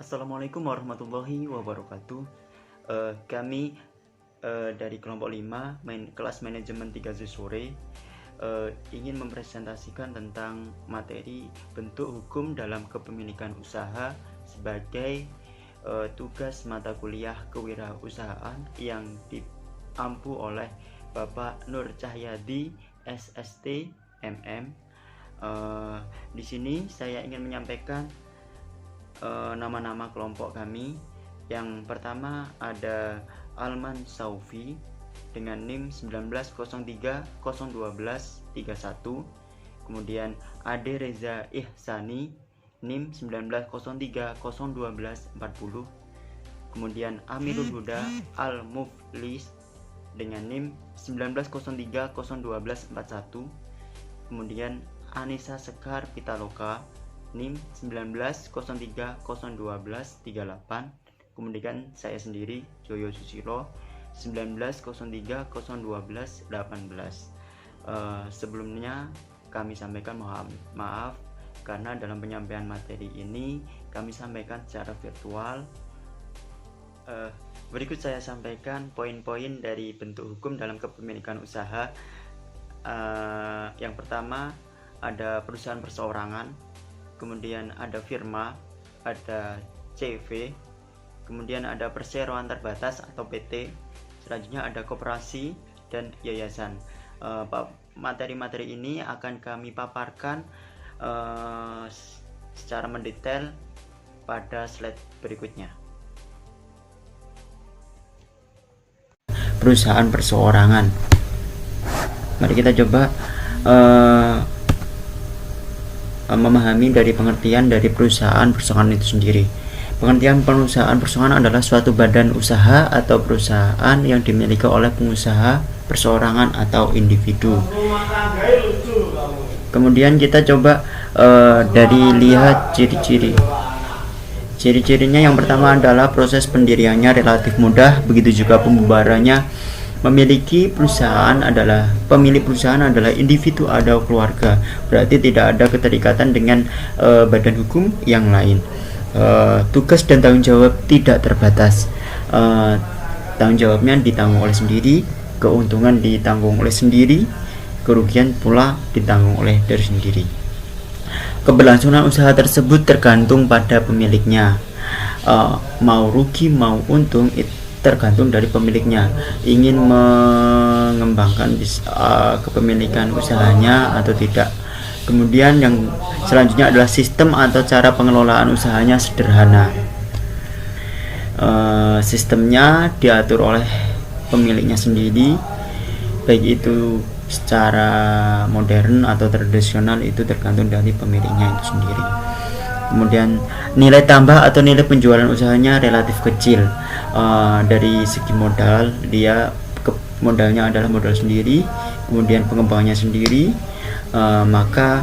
Assalamualaikum warahmatullahi wabarakatuh. Kami dari kelompok 5 kelas manajemen 3 sore ingin mempresentasikan tentang materi bentuk hukum dalam kepemilikan usaha sebagai tugas mata kuliah kewirausahaan yang diampu oleh Bapak Nur Cahyadi SST MM. Di sini saya ingin menyampaikan nama-nama kelompok kami. Yang pertama ada Alman Saufi dengan NIM 190301201231. Kemudian Ade Reza Ihsani NIM 190301201240. Kemudian Amirul Huda Al Muflis dengan NIM 190301201241. Kemudian Anissa Sekar Pitaloka NIM 190301201238. Kemudian saya sendiri Joyo Susilo 190301201218. Sebelumnya kami sampaikan maaf karena dalam penyampaian materi ini kami sampaikan secara virtual. Berikut saya sampaikan poin-poin dari bentuk hukum dalam kepemilikan usaha. Yang pertama ada perusahaan perseorangan, kemudian ada firma, ada CV, kemudian ada perseroan terbatas atau PT, selanjutnya ada koperasi dan yayasan. Materi-materi ini akan kami paparkan secara mendetail pada slide berikutnya. Perusahaan perseorangan. Mari kita coba memahami dari pengertian dari perusahaan perseorangan itu sendiri. Pengertian perusahaan perseorangan adalah suatu badan usaha atau perusahaan yang dimiliki oleh pengusaha perseorangan atau individu. Kemudian kita coba dari lihat ciri-ciri. Ciri-cirinya yang pertama adalah proses pendiriannya relatif mudah, begitu juga pembubarannya. Pemilik perusahaan adalah individu atau keluarga, berarti tidak ada keterikatan dengan badan hukum yang lain. Tugas dan tanggung jawab tidak terbatas. Tanggung jawabnya ditanggung oleh sendiri, keuntungan ditanggung oleh sendiri, kerugian pula ditanggung oleh diri sendiri. Keberlangsungan usaha tersebut tergantung pada pemiliknya. Mau rugi mau untung itu tergantung dari pemiliknya. Ingin mengembangkan kepemilikan usahanya atau tidak. Kemudian yang selanjutnya adalah sistem atau cara pengelolaan usahanya sederhana. Sistemnya diatur oleh pemiliknya sendiri, baik itu secara modern atau tradisional, itu tergantung dari pemiliknya itu sendiri. Kemudian nilai tambah atau nilai penjualan usahanya relatif kecil. Dari segi modal, modalnya adalah modal sendiri, kemudian pengembangannya sendiri, maka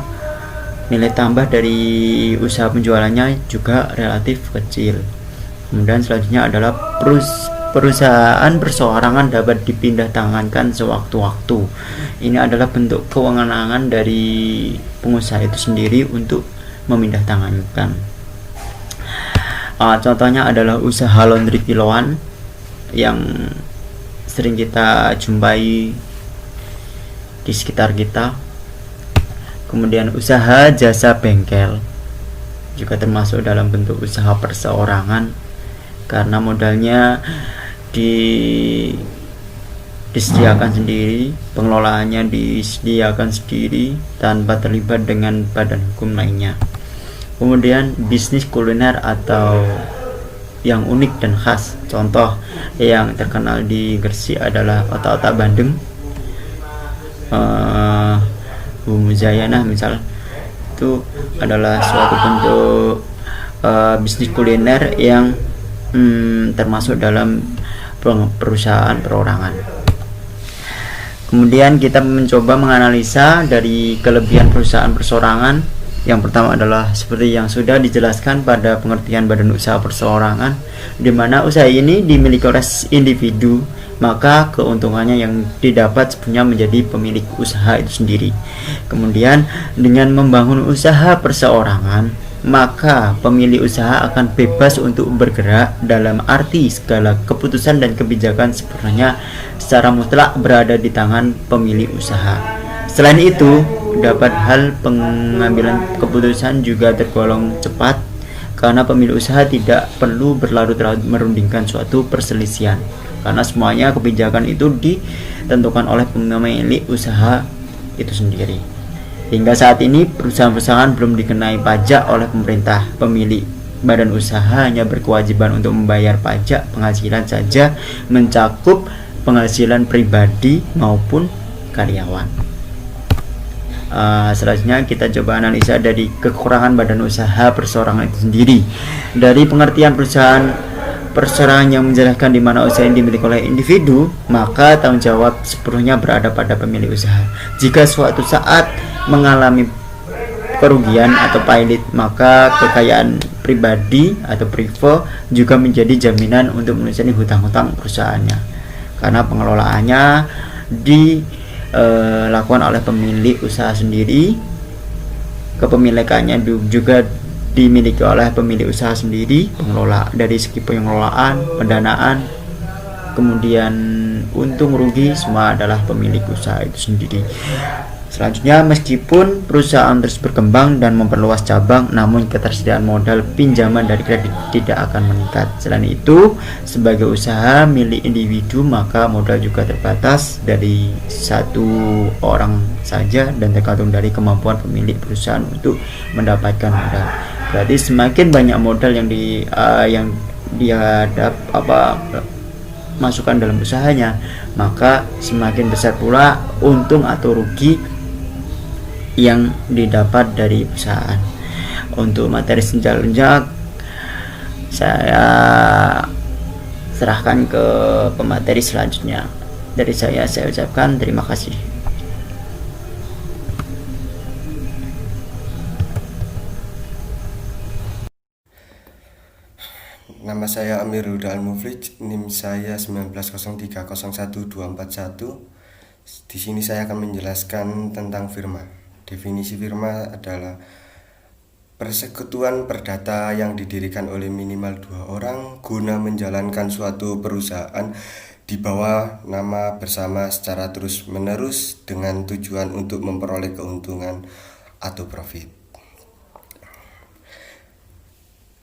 nilai tambah dari usaha penjualannya juga relatif kecil. Kemudian selanjutnya adalah perusahaan perseorangan dapat dipindah tangankan sewaktu-waktu. Ini adalah bentuk kewenangan dari pengusaha itu sendiri untuk memindah tangankan. Contohnya adalah usaha laundry kiloan yang sering kita jumpai di sekitar kita. Kemudian usaha jasa bengkel juga termasuk dalam bentuk usaha perseorangan, karena modalnya disediakan sendiri, pengelolaannya disediakan sendiri tanpa terlibat dengan badan hukum lainnya. Kemudian bisnis kuliner atau yang unik dan khas. Contoh yang terkenal di Gresik adalah otak-otak Bandeng, Bu Muzayanah misal. Itu adalah suatu bentuk bisnis kuliner yang termasuk dalam perusahaan perorangan. Kemudian kita mencoba menganalisa dari kelebihan perusahaan perseorangan. Yang pertama adalah seperti yang sudah dijelaskan pada pengertian badan usaha perseorangan, di mana usaha ini dimiliki oleh individu, maka keuntungannya yang didapat sebenarnya menjadi pemilik usaha itu sendiri. Kemudian dengan membangun usaha perseorangan, maka pemilik usaha akan bebas untuk bergerak, dalam arti segala keputusan dan kebijakan sepenuhnya secara mutlak berada di tangan pemilik usaha. Selain itu, dapat hal pengambilan keputusan juga tergolong cepat karena pemilik usaha tidak perlu berlarut-larut merundingkan suatu perselisihan, karena semuanya kebijakan itu ditentukan oleh pemilik usaha itu sendiri. Hingga saat ini perusahaan-perusahaan belum dikenai pajak oleh pemerintah. Pemilik badan usaha hanya berkewajiban untuk membayar pajak penghasilan saja, mencakup penghasilan pribadi maupun karyawan. Selanjutnya kita coba analisa dari kekurangan badan usaha perseorangan itu sendiri. Dari pengertian perseorangan yang menjelaskan di mana usaha yang dimiliki oleh individu, maka tanggung jawab sepenuhnya berada pada pemilik usaha. Jika suatu saat mengalami kerugian atau pailit, maka kekayaan pribadi atau privo juga menjadi jaminan untuk melunasi hutang-hutang perusahaannya, karena pengelolaannya dilakukan oleh pemilik usaha sendiri. Kepemilikannya juga dimiliki oleh pemilik usaha sendiri. Pengelola dari segi pengelolaan, pendanaan, kemudian untung rugi, semua adalah pemilik usaha itu sendiri. Selanjutnya, meskipun perusahaan terus berkembang dan memperluas cabang, namun ketersediaan modal pinjaman dari kredit tidak akan meningkat. Selain itu, sebagai usaha milik individu, maka modal juga terbatas dari satu orang saja dan tergantung dari kemampuan pemilik perusahaan untuk mendapatkan modal. Berarti semakin banyak modal yang dia masukkan dalam usahanya, maka semakin besar pula untung atau rugi yang didapat dari perusahaan. Untuk materi selanjutnya saya serahkan ke pemateri selanjutnya. Dari saya ucapkan terima kasih. Nama saya Amir Huda Al-Muflij, NIM saya 1903011241. Di sini saya akan menjelaskan tentang firma. Definisi firma adalah persekutuan perdata yang didirikan oleh minimal 2 orang guna menjalankan suatu perusahaan di bawah nama bersama secara terus-menerus dengan tujuan untuk memperoleh keuntungan atau profit.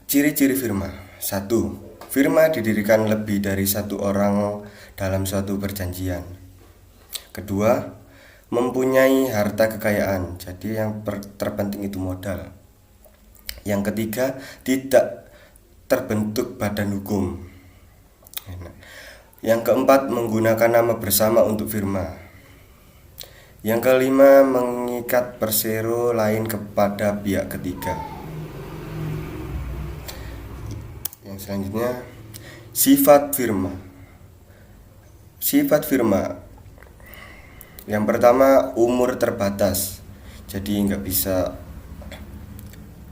Ciri-ciri firma. 1. Firma didirikan lebih dari 1 orang dalam suatu perjanjian. Kedua, mempunyai harta kekayaan, jadi yang terpenting itu modal. Yang ketiga, tidak terbentuk badan hukum. Yang keempat, menggunakan nama bersama untuk firma. Yang kelima, mengikat persero lain kepada pihak ketiga. Yang selanjutnya, sifat firma. Sifat firma, yang pertama, umur terbatas, jadi nggak bisa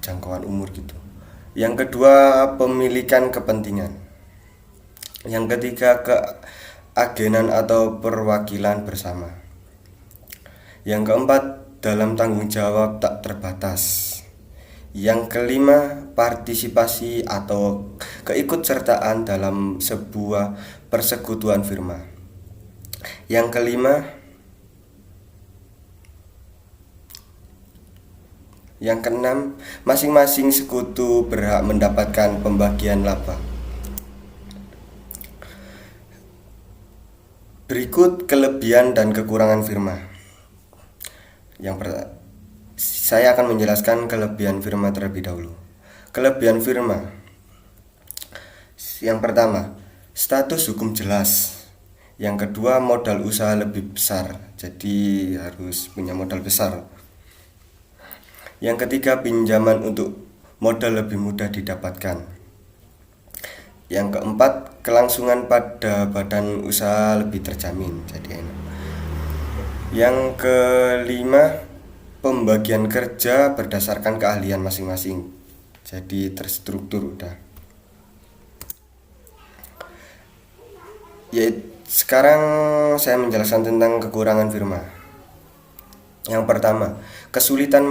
jangkauan umur gitu. Yang kedua, pemilikan kepentingan. Yang ketiga, keagenan atau perwakilan bersama. Yang keempat, dalam tanggung jawab tak terbatas. Yang kelima, partisipasi atau keikutsertaan dalam sebuah persekutuan firma. Yang kelima, yang keenam, masing-masing sekutu berhak mendapatkan pembagian laba. Berikut kelebihan dan kekurangan firma. Saya akan menjelaskan kelebihan firma terlebih dahulu. Kelebihan firma. Yang pertama, status hukum jelas. Yang kedua, modal usaha lebih besar, jadi harus punya modal besar. Yang ketiga, pinjaman untuk modal lebih mudah didapatkan. Yang keempat, kelangsungan pada badan usaha lebih terjamin, jadi enak. Yang kelima, pembagian kerja berdasarkan keahlian masing-masing, jadi terstruktur udah. Sekarang saya menjelaskan tentang kekurangan firma. Yang pertama, kesulitan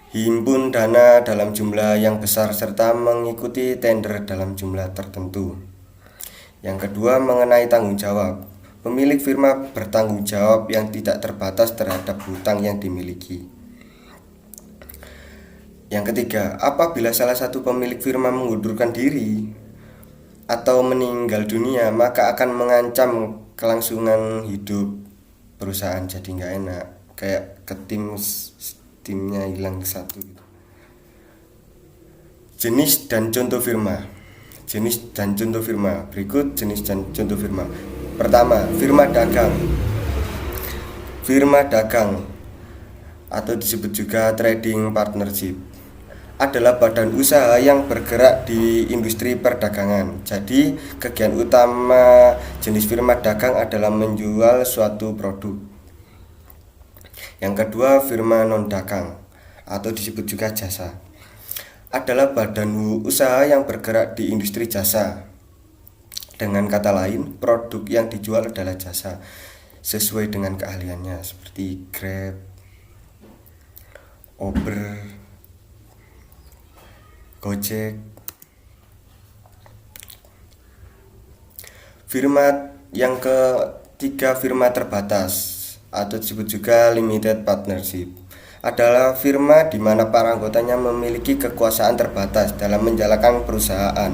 himpun dana dalam jumlah yang besar serta mengikuti tender dalam jumlah tertentu. Yang kedua, mengenai tanggung jawab. Pemilik firma bertanggung jawab yang tidak terbatas terhadap hutang yang dimiliki. Yang ketiga, apabila salah satu pemilik firma mengundurkan diri atau meninggal dunia, maka akan mengancam kelangsungan hidup perusahaan. Jadi nggak enak, kayak ke timnya hilang satu gitu. Jenis dan contoh firma. Jenis dan contoh firma. Berikut jenis dan contoh firma. Pertama, firma dagang. Firma dagang atau disebut juga trading partnership adalah badan usaha yang bergerak di industri perdagangan. Jadi, kegiatan utama jenis firma dagang adalah menjual suatu produk. Yang kedua, firma non-dagang atau disebut juga jasa adalah badan usaha yang bergerak di industri jasa. Dengan kata lain, produk yang dijual adalah jasa sesuai dengan keahliannya, seperti Grab, Uber, Gojek. Firma yang ketiga, firma terbatas atau disebut juga limited partnership adalah firma di mana para anggotanya memiliki kekuasaan terbatas dalam menjalankan perusahaan.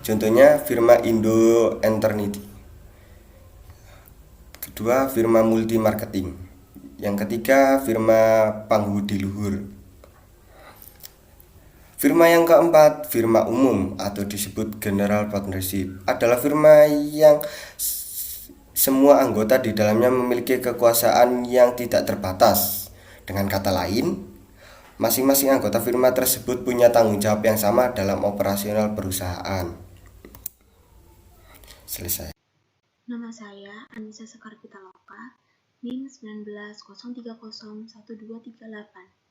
Contohnya firma Indo Eternity. Kedua, firma multi marketing. Yang ketiga, firma Panghudi Luhur. Firma yang keempat, firma umum atau disebut general partnership adalah firma yang semua anggota di dalamnya memiliki kekuasaan yang tidak terbatas. Dengan kata lain, masing-masing anggota firma tersebut punya tanggung jawab yang sama dalam operasional perusahaan. Selesai. Nama saya Anissa Sekar Pitaloka, NIM 1903012338.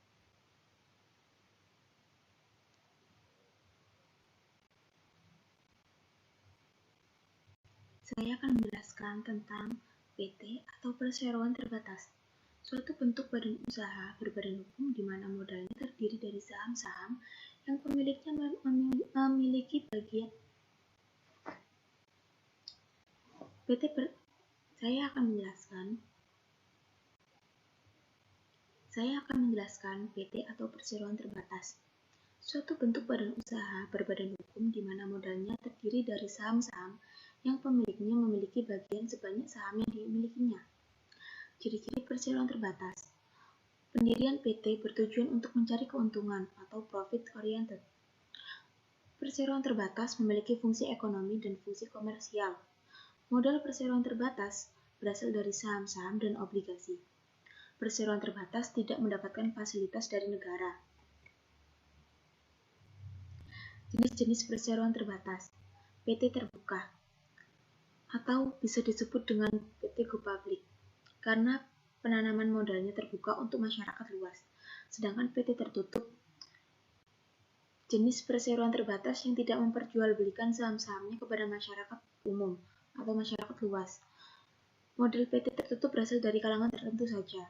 Saya akan menjelaskan tentang PT atau perseroan terbatas, suatu bentuk badan usaha berbadan hukum di mana modalnya terdiri dari saham-saham yang pemiliknya memiliki bagian. Saya akan menjelaskan PT atau perseroan terbatas, suatu bentuk badan usaha berbadan hukum di mana modalnya terdiri dari saham-saham yang pemiliknya memiliki bagian sebanyak saham yang dimilikinya. Ciri-ciri perseroan terbatas. Pendirian PT bertujuan untuk mencari keuntungan atau profit oriented. Perseroan terbatas memiliki fungsi ekonomi dan fungsi komersial. Modal perseroan terbatas berasal dari saham-saham dan obligasi. Perseroan terbatas tidak mendapatkan fasilitas dari negara. Jenis-jenis perseroan terbatas. PT terbuka atau bisa disebut dengan PT Go Public karena penanaman modalnya terbuka untuk masyarakat luas. Sedangkan PT tertutup, jenis perseroan terbatas yang tidak memperjualbelikan saham-sahamnya kepada masyarakat umum atau masyarakat luas. Model PT tertutup berasal dari kalangan tertentu saja.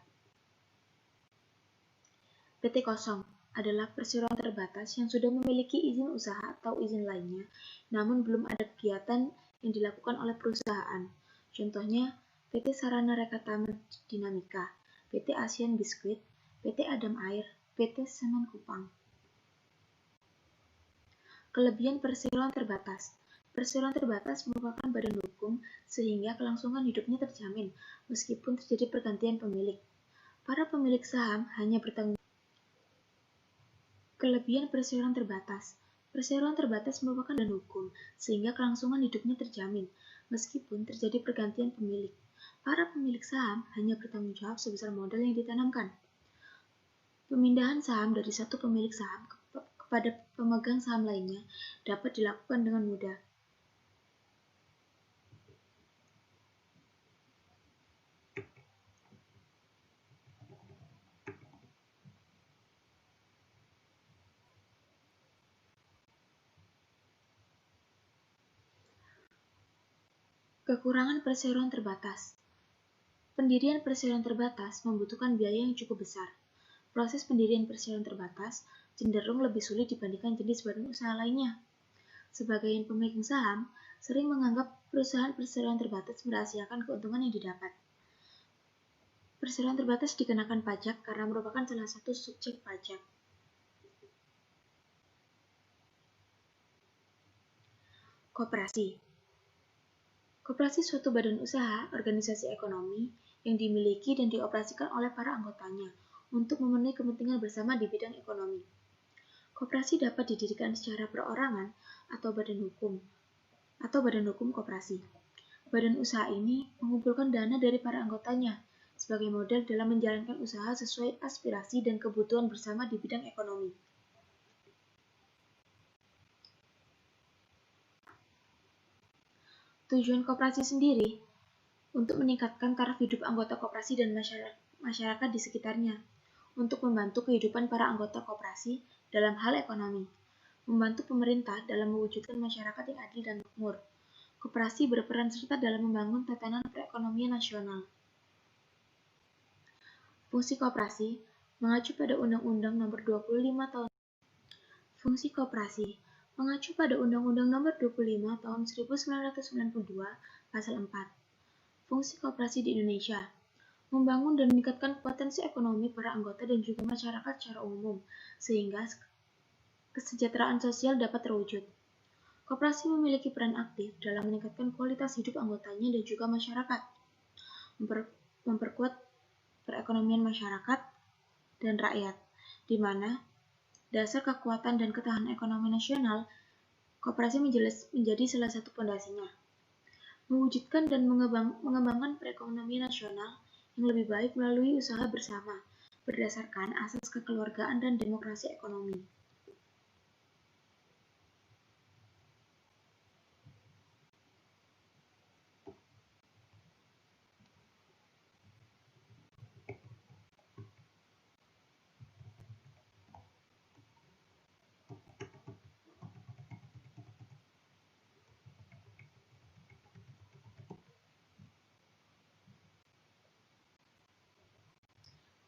PT kosong adalah perseroan terbatas yang sudah memiliki izin usaha atau izin lainnya, namun belum ada kegiatan yang dilakukan oleh perusahaan. Contohnya, PT Sarana Rekata Dinamika, PT Asian Biskuit, PT Adam Air, PT Semen Kupang. Kelebihan perseroan terbatas. Perseroan terbatas merupakan badan hukum sehingga kelangsungan hidupnya terjamin meskipun terjadi pergantian pemilik. Para pemilik saham hanya bertanggung jawab. Kelebihan perseroan terbatas. Perseroan terbatas merupakan badan hukum sehingga kelangsungan hidupnya terjamin meskipun terjadi pergantian pemilik. Para pemilik saham hanya bertanggung jawab sebesar modal yang ditanamkan. Pemindahan saham dari satu pemilik saham kepada pemegang saham lainnya dapat dilakukan dengan mudah. Kekurangan perseroan terbatas. Pendirian perseroan terbatas membutuhkan biaya yang cukup besar. Proses pendirian perseroan terbatas cenderung lebih sulit dibandingkan jenis badan usaha lainnya. Sebagian pemegang saham sering menganggap perusahaan perseroan terbatas merahasiakan keuntungan yang didapat. Perseroan terbatas dikenakan pajak karena merupakan salah satu subjek pajak. Koperasi. Koperasi suatu badan usaha, organisasi ekonomi yang dimiliki dan dioperasikan oleh para anggotanya untuk memenuhi kepentingan bersama di bidang ekonomi. Koperasi dapat didirikan secara perorangan atau badan hukum koperasi. Badan usaha ini mengumpulkan dana dari para anggotanya sebagai modal dalam menjalankan usaha sesuai aspirasi dan kebutuhan bersama di bidang ekonomi. Tujuan koperasi sendiri untuk meningkatkan taraf hidup anggota koperasi dan masyarakat di sekitarnya, untuk membantu kehidupan para anggota koperasi dalam hal ekonomi, membantu pemerintah dalam mewujudkan masyarakat yang adil dan makmur. Koperasi berperan serta dalam membangun tatanan perekonomian nasional. Fungsi koperasi mengacu pada Undang-Undang Nomor 25 Tahun. Fungsi koperasi mengacu pada Undang-Undang Nomor 25 Tahun 1992 Pasal 4. Fungsi koperasi di Indonesia membangun dan meningkatkan potensi ekonomi para anggota dan juga masyarakat secara umum, sehingga kesejahteraan sosial dapat terwujud. Koperasi memiliki peran aktif dalam meningkatkan kualitas hidup anggotanya dan juga masyarakat, memperkuat perekonomian masyarakat dan rakyat, di mana dasar kekuatan dan ketahanan ekonomi nasional, koperasi menjadi salah satu pondasinya. Mewujudkan dan mengembangkan perekonomian nasional yang lebih baik melalui usaha bersama, berdasarkan asas kekeluargaan dan demokrasi ekonomi.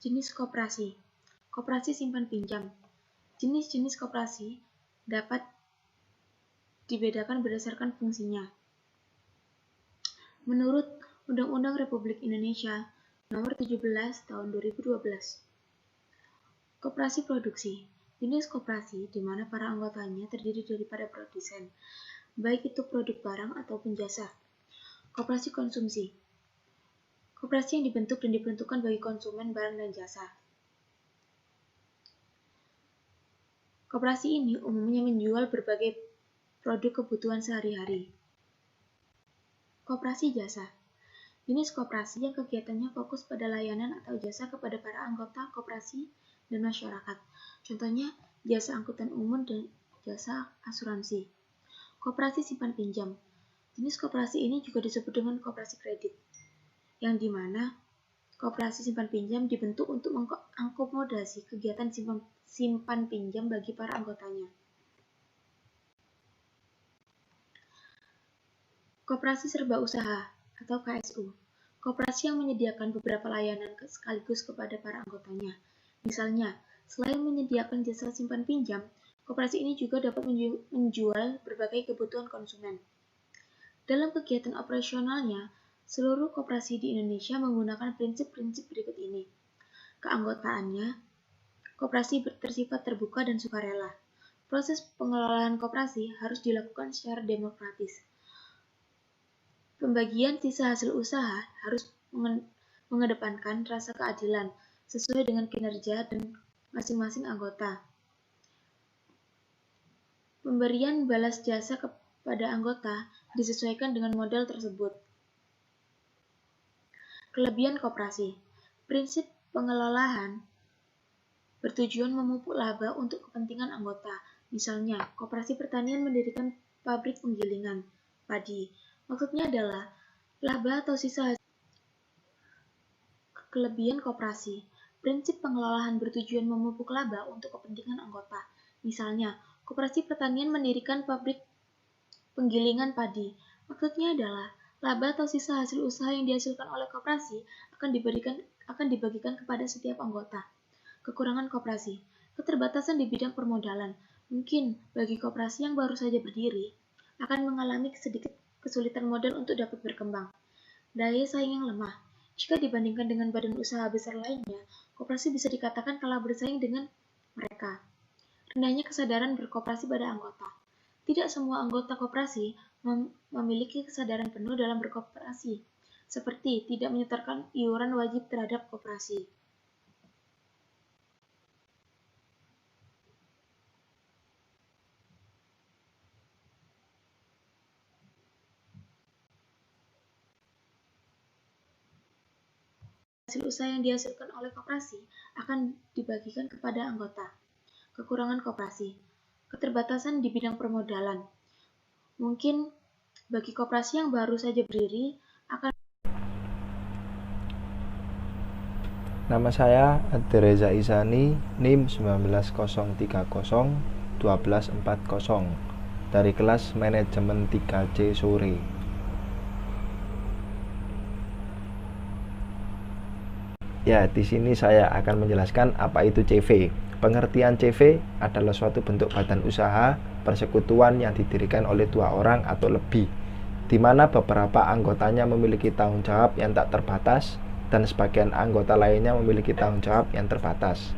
Jenis koperasi. Koperasi simpan pinjam. Jenis-jenis koperasi dapat dibedakan berdasarkan fungsinya. Menurut Undang-Undang Republik Indonesia Nomor 17 Tahun 2012. Koperasi produksi. Jenis koperasi di mana para anggotanya terdiri daripada produsen, baik itu produk barang ataupun jasa. Koperasi konsumsi. Koperasi yang dibentuk dan diperuntukkan bagi konsumen barang dan jasa. Koperasi ini umumnya menjual berbagai produk kebutuhan sehari-hari. Koperasi jasa. Jenis koperasi yang kegiatannya fokus pada layanan atau jasa kepada para anggota koperasi dan masyarakat. Contohnya, jasa angkutan umum dan jasa asuransi. Koperasi simpan pinjam. Jenis koperasi ini juga disebut dengan koperasi kredit, yang dimana koperasi simpan pinjam dibentuk untuk mengakomodasi kegiatan simpan pinjam bagi para anggotanya. Koperasi serba usaha atau KSU. Koperasi yang menyediakan beberapa layanan sekaligus kepada para anggotanya. Misalnya, selain menyediakan jasa simpan pinjam, koperasi ini juga dapat menjual berbagai kebutuhan konsumen. Dalam kegiatan operasionalnya, seluruh koperasi di Indonesia menggunakan prinsip-prinsip berikut ini. Keanggotaannya, koperasi bersifat terbuka dan sukarela. Proses pengelolaan koperasi harus dilakukan secara demokratis. Pembagian sisa hasil usaha harus mengedepankan rasa keadilan sesuai dengan kinerja dan masing-masing anggota. Pemberian balas jasa kepada anggota disesuaikan dengan modal tersebut. Kelebihan koperasi. Prinsip pengelolaan bertujuan memupuk laba untuk kepentingan anggota. Misalnya, koperasi pertanian mendirikan pabrik penggilingan padi. Maksudnya adalah laba atau sisa hasil. Kelebihan koperasi. Prinsip pengelolaan bertujuan memupuk laba untuk kepentingan anggota. Misalnya, koperasi pertanian mendirikan pabrik penggilingan padi. Maksudnya adalah laba atau sisa hasil usaha yang dihasilkan oleh koperasi akan dibagikan kepada setiap anggota. Kekurangan koperasi. Keterbatasan di bidang permodalan. Mungkin bagi koperasi yang baru saja berdiri akan mengalami sedikit kesulitan modal untuk dapat berkembang. Daya saing yang lemah. Jika dibandingkan dengan badan usaha besar lainnya, koperasi bisa dikatakan kalah bersaing dengan mereka. Rendahnya kesadaran berkoperasi pada anggota. Tidak semua anggota koperasi memiliki kesadaran penuh dalam berkoperasi, seperti tidak menyetorkan iuran wajib terhadap koperasi. Hasil usaha yang dihasilkan oleh koperasi akan dibagikan kepada anggota. Kekurangan koperasi. Keterbatasan di bidang permodalan. Mungkin bagi koperasi yang baru saja berdiri akan. Nama saya Ade Reza Isani, NIM 190301240 dari kelas manajemen 3C sore. Ya, di sini saya akan menjelaskan apa itu CV. Pengertian CV adalah suatu bentuk badan usaha persekutuan yang didirikan oleh 2 orang atau lebih, di mana beberapa anggotanya memiliki tanggung jawab yang tak terbatas dan sebagian anggota lainnya memiliki tanggung jawab yang terbatas.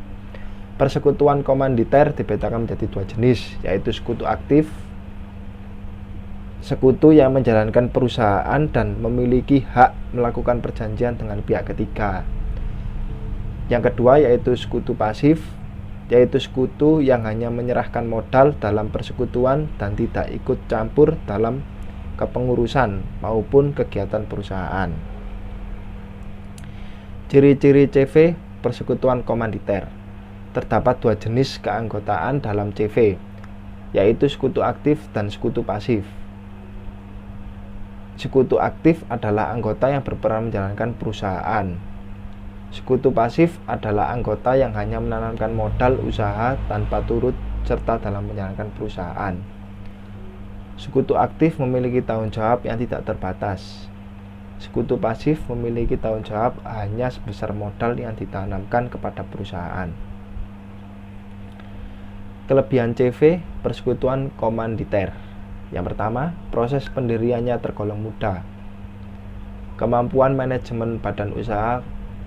Persekutuan komanditer dibedakan menjadi 2 jenis, yaitu sekutu aktif, sekutu yang menjalankan perusahaan dan memiliki hak melakukan perjanjian dengan pihak ketiga. Yang kedua yaitu sekutu pasif, yaitu sekutu yang hanya menyerahkan modal dalam persekutuan dan tidak ikut campur dalam kepengurusan maupun kegiatan perusahaan. Ciri-ciri CV persekutuan komanditer. Terdapat 2 jenis keanggotaan dalam CV, yaitu sekutu aktif dan sekutu pasif. Sekutu aktif adalah anggota yang berperan menjalankan perusahaan. Sekutu pasif adalah anggota yang hanya menanamkan modal usaha tanpa turut serta dalam menjalankan perusahaan. Sekutu aktif memiliki tanggung jawab yang tidak terbatas. Sekutu pasif memiliki tanggung jawab hanya sebesar modal yang ditanamkan kepada perusahaan. Kelebihan CV persekutuan komanditer. Yang pertama, proses pendiriannya tergolong mudah. Kemampuan manajemen badan usaha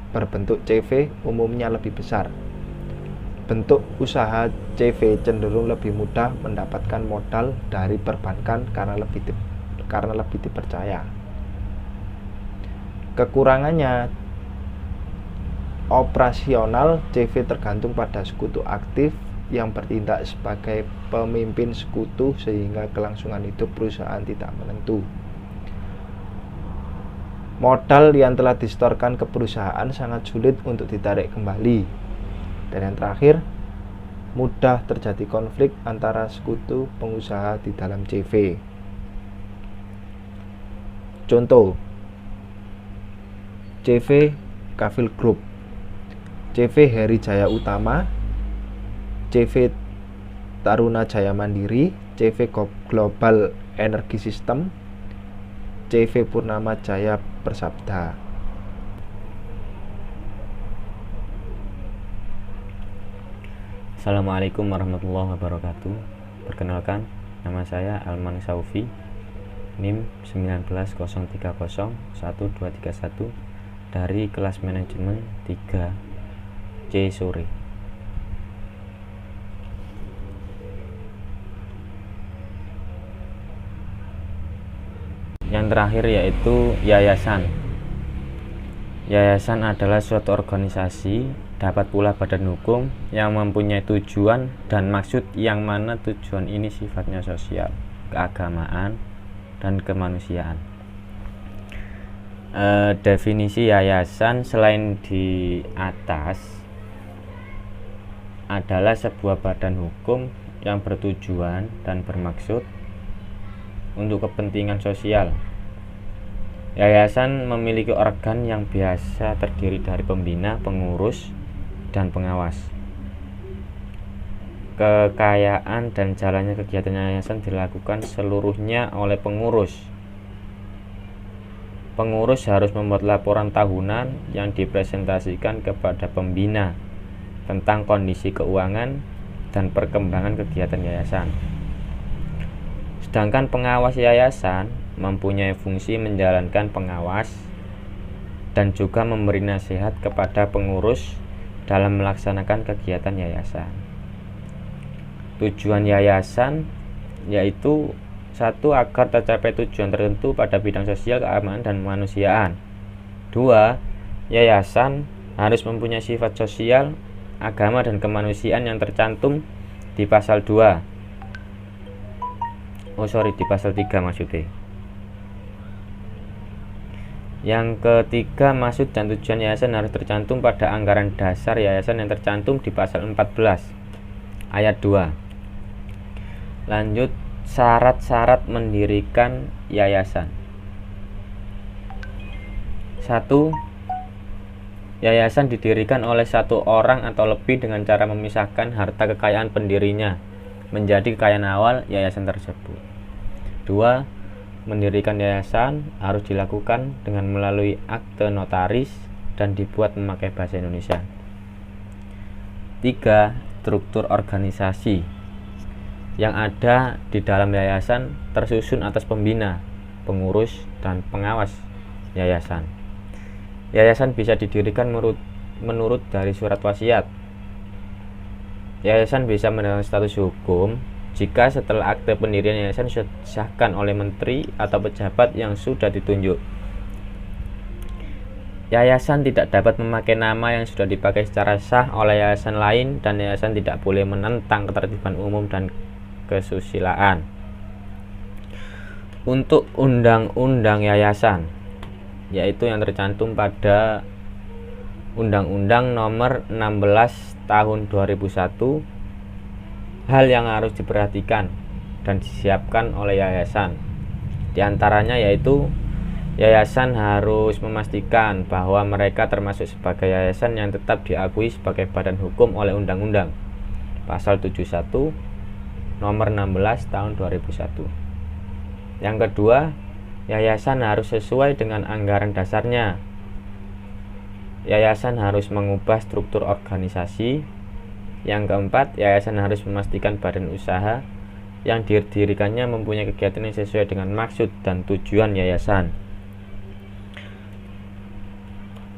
berbentuk CV umumnya lebih besar. Bentuk usaha CV cenderung lebih mudah mendapatkan modal dari perbankan karena lebih dipercaya. Kekurangannya, operasional CV tergantung pada sekutu aktif yang bertindak sebagai pemimpin sekutu sehingga kelangsungan hidup perusahaan tidak menentu. Modal yang telah disetorkan ke perusahaan sangat sulit untuk ditarik kembali. Dan yang terakhir, mudah terjadi konflik antara sekutu pengusaha di dalam CV. Contoh, CV Kafil Group, CV Heri Jaya Utama, CV Taruna Jaya Mandiri, CV Global Energy System, CV Purnama Jaya Persabda. Assalamualaikum warahmatullahi wabarakatuh. Perkenalkan, nama saya Alman Saufi, NIM 190301231 dari kelas manajemen 3C sore. Yang terakhir yaitu yayasan. Yayasan adalah suatu organisasi, dapat pula badan hukum yang mempunyai tujuan dan maksud yang mana tujuan ini sifatnya sosial, keagamaan, dan kemanusiaan. Definisi yayasan selain di atas adalah sebuah badan hukum yang bertujuan dan bermaksud untuk kepentingan sosial. Yayasan memiliki organ yang biasa terdiri dari pembina, pengurus, dan pengawas. Kekayaan dan jalannya kegiatan yayasan dilakukan seluruhnya oleh pengurus. Pengurus harus membuat laporan tahunan yang dipresentasikan kepada pembina. tentang kondisi keuangan dan perkembangan kegiatan yayasan. Sedangkan pengawas yayasan mempunyai fungsi menjalankan pengawas dan juga memberi nasihat kepada pengurus dalam melaksanakan kegiatan yayasan. Tujuan yayasan yaitu 1. Agar tercapai tujuan tertentu pada bidang sosial, keagamaan, dan kemanusiaan. 2. Yayasan harus mempunyai sifat sosial, agama, dan kemanusiaan yang tercantum di pasal 2. Di pasal 3 maksudnya. Yang ketiga, maksud dan tujuan yayasan harus tercantum pada anggaran dasar yayasan yang tercantum di pasal 14 ayat 2. Lanjut, syarat-syarat mendirikan yayasan. 1. Yayasan didirikan oleh satu orang atau lebih dengan cara memisahkan harta kekayaan pendirinya menjadi kekayaan awal yayasan tersebut. 2. Mendirikan yayasan harus dilakukan dengan melalui akte notaris dan dibuat memakai bahasa Indonesia. 3. Struktur organisasi yang ada di dalam yayasan tersusun atas pembina, pengurus, dan pengawas yayasan. Yayasan bisa didirikan menurut dari surat wasiat. Yayasan bisa mendapatkan status hukum jika setelah akte pendirian yayasan disahkan oleh menteri atau pejabat yang sudah ditunjuk. Yayasan tidak dapat memakai nama yang sudah dipakai secara sah oleh yayasan lain, dan yayasan tidak boleh menentang ketertiban umum dan kesusilaan. Untuk undang-undang yayasan, yaitu yang tercantum pada Undang-Undang Nomor 16 Tahun 2001, hal yang harus diperhatikan dan disiapkan oleh yayasan. Di antaranya yaitu yayasan harus memastikan bahwa mereka termasuk sebagai yayasan yang tetap diakui sebagai badan hukum oleh undang-undang. Pasal 71 Nomor 16 Tahun 2001. Yang kedua, yayasan harus sesuai dengan anggaran dasarnya. Yayasan harus mengubah struktur organisasi. Yang keempat, yayasan harus memastikan badan usaha yang didirikannya mempunyai kegiatan yang sesuai dengan maksud dan tujuan yayasan.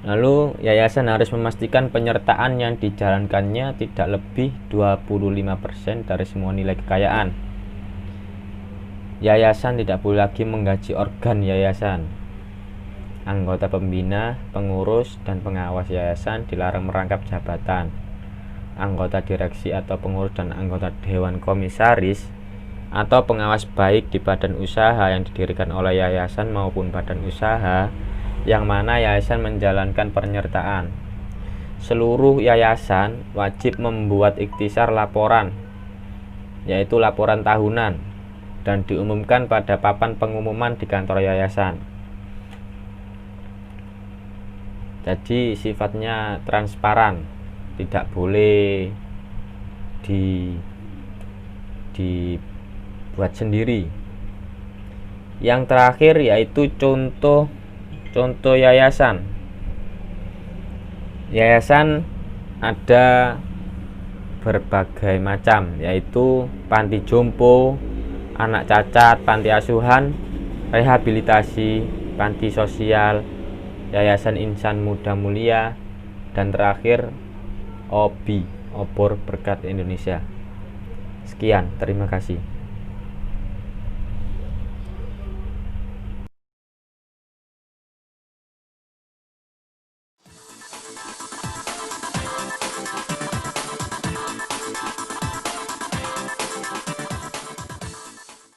Lalu, yayasan harus memastikan penyertaan yang dijalankannya tidak lebih 25% dari semua nilai kekayaan. Yayasan tidak boleh lagi menggaji organ yayasan. Anggota pembina, pengurus, dan pengawas yayasan dilarang merangkap jabatan. Anggota direksi atau pengurus dan anggota dewan komisaris atau pengawas baik di badan usaha yang didirikan oleh yayasan maupun badan usaha yang mana yayasan menjalankan penyertaan. Seluruh yayasan wajib membuat ikhtisar laporan, yaitu laporan tahunan, dan diumumkan pada papan pengumuman di kantor yayasan. Jadi sifatnya transparan, tidak boleh dibuat sendiri. Yang terakhir yaitu contoh yayasan. Yayasan ada berbagai macam, yaitu panti jompo, anak cacat, panti asuhan, rehabilitasi, panti sosial, yayasan insan muda mulia, dan terakhir OBI, Obor Berkat Indonesia. Sekian, terima kasih.